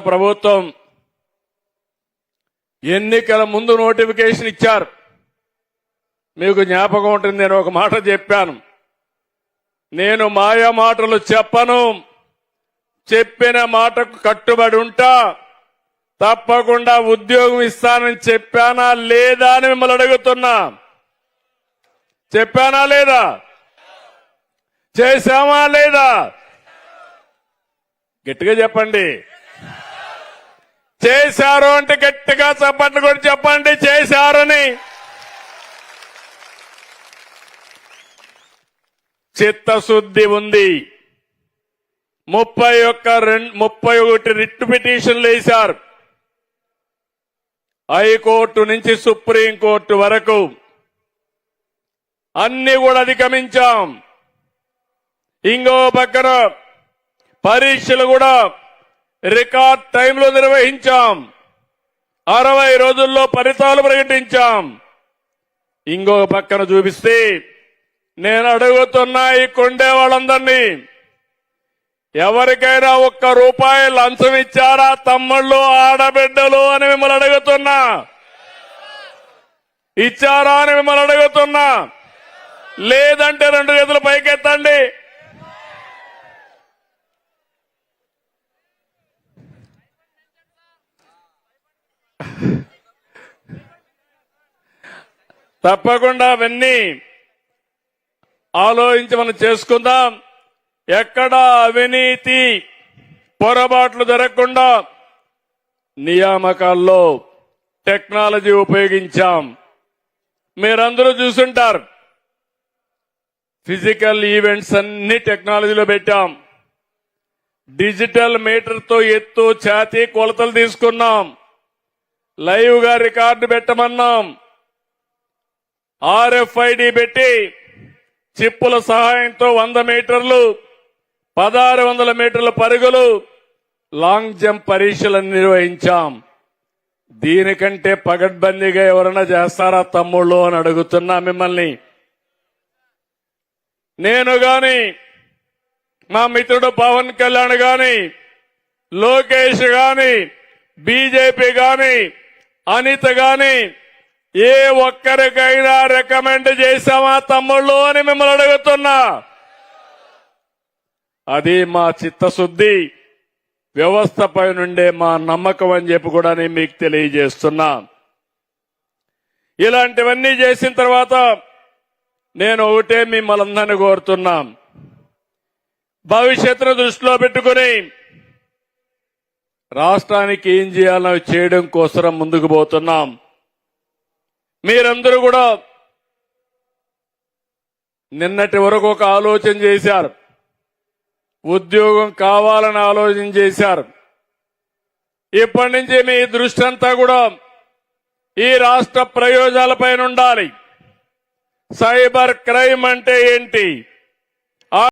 ప్రభుత్వం ఎన్నికల ముందు నోటిఫికేషన్ ఇచ్చారు. మీకు జ్ఞాపకం ఉంటుంది, నేను ఒక మాట చెప్పాను. నేను మాయా మాటలు చెప్పను, చెప్పిన మాటకు కట్టుబడి ఉంటా, తప్పకుండా ఉద్యోగం ఇస్తానని చెప్పానా లేదా అని మిమ్మల్ని అడుగుతున్నా. చెప్పానా లేదా? చేశామా లేదా? గట్టిగా చెప్పండి. చేశారు అంటే గట్టిగా చప్పట్లు కూడా చెప్పండి చేశారని. చిత్తశుద్ధి ఉంది. 31 రిట్ పిటిషన్లు వేశారు. హైకోర్టు నుంచి సుప్రీంకోర్టు వరకు అన్ని కూడా అధిగమించాం. ఇంకో పక్కన పరీక్షలు కూడా రికార్డ్ టైంలో నిర్వహించాం. 60 రోజుల్లో ఫలితాలు ప్రకటించాం. ఇంకో పక్కన చూపిస్తే నేను అడుగుతున్నా ఈ కొండే వాళ్ళందరినీ, ఎవరికైనా ₹1 లంచం ఇచ్చారా తమ్ముళ్ళు ఆడబిడ్డలు అని మిమ్మల్ని అడుగుతున్నా. ఇచ్చారా అని మిమ్మల్ని అడుగుతున్నా. లేదంటే 2 చేతులు పైకెత్తండి. తప్పకుండా అవన్నీ ఆలోచించి మనం చేసుకుందాం. ఎక్కడా అవినీతి పొరపాట్లు జరగకుండా నియామకాల్లో టెక్నాలజీ ఉపయోగించాం. మీరందరూ చూసుంటారు, ఫిజికల్ ఈవెంట్స్ అన్ని టెక్నాలజీలో పెట్టాం. డిజిటల్ మీటర్తో ఎత్తు ఛాతీ కొలతలు తీసుకున్నాం. లైవ్ గా రికార్డు పెట్టమన్నాం. RFID పెట్టి చిప్పుల సహాయంతో 100 మీటర్లు, 1600 మీటర్ల పరుగులు, లాంగ్ జంప్ పరీక్షలను నిర్వహించాం. దీనికంటే పగడ్బందీగా ఎవరైనా చేస్తారా తమ్ముళ్ళు అని అడుగుతున్నా మిమ్మల్ని. నేను గాని, మా మిత్రుడు పవన్ కళ్యాణ్ గాని, లోకేష్ గాని, బీజేపీ గాని, అనిత గాని ఏ ఒక్కరికైనా రికమెండ్ చేశామా తమ్ముళ్ళు అని మిమ్మల్ని అడుగుతున్నా. అది మా చిత్తశుద్ధి, వ్యవస్థపై నుండే మా నమ్మకం అని చెప్పి కూడా నేను మీకు తెలియజేస్తున్నా. ఇలాంటివన్నీ చేసిన తర్వాత నేను ఒకటే మిమ్మల్ని కోరుతున్నా, భవిష్యత్తును దృష్టిలో పెట్టుకుని రాష్ట్రానికి ఏం చేయాలో చేయడం కోసం ముందుకు పోతున్నాం. మీరందరూ కూడా నిన్నటి వరకు ఒక ఆలోచన చేశారు, ఉద్యోగం కావాలని ఆలోచన చేశారు. ఇప్పటి నుంచి మీ దృష్టి అంతా కూడా ఈ రాష్ట్ర ప్రయోజనాలపైన ఉండాలి. సైబర్ క్రైమ్ అంటే ఏంటి,